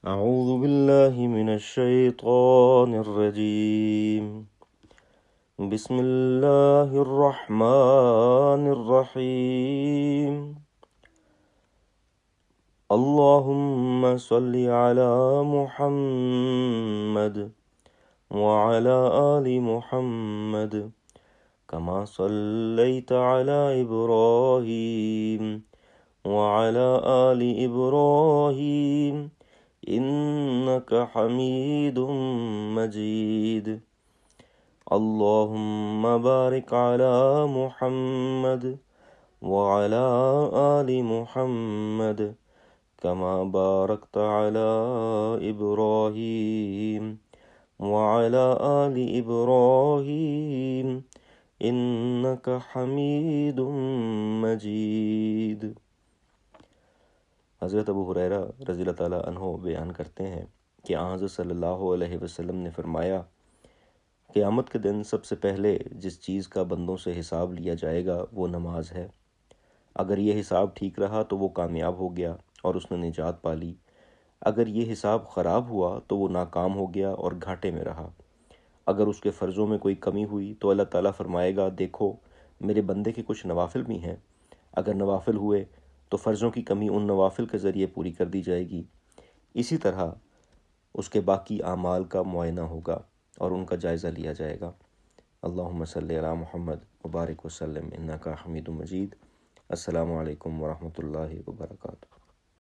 أعوذ بالله من الشيطان الرجيم. بسم الله الرحمن الرحيم. اللهم صل على محمد وعلى آل محمد كما صليت على إبراهيم وعلى آل إبراهيم إنك حميد مجيد. اللهم بارك على محمد وعلى آل محمد كما باركت على إبراهيم وعلى آل إبراهيم إنك حميد مجيد. حضرت ابو ہریرہ رضی اللہ تعالیٰ عنہ بیان کرتے ہیں کہ آن حضرت صلی اللہ علیہ وسلم نے فرمایا، قیامت کے دن سب سے پہلے جس چیز کا بندوں سے حساب لیا جائے گا وہ نماز ہے. اگر یہ حساب ٹھیک رہا تو وہ کامیاب ہو گیا اور اس نے نجات پا لی. اگر یہ حساب خراب ہوا تو وہ ناکام ہو گیا اور گھاٹے میں رہا. اگر اس کے فرضوں میں کوئی کمی ہوئی تو اللہ تعالیٰ فرمائے گا، دیکھو میرے بندے کے کچھ نوافل بھی ہیں. اگر نوافل ہوئے تو فرضوں کی کمی ان نوافل کے ذریعے پوری کر دی جائے گی. اسی طرح اس کے باقی اعمال کا معائنہ ہوگا اور ان کا جائزہ لیا جائے گا. اللہم صلی علی محمد وبارک وسلم انکا حمید مجید. السلام علیکم ورحمۃ اللہ وبرکاتہ.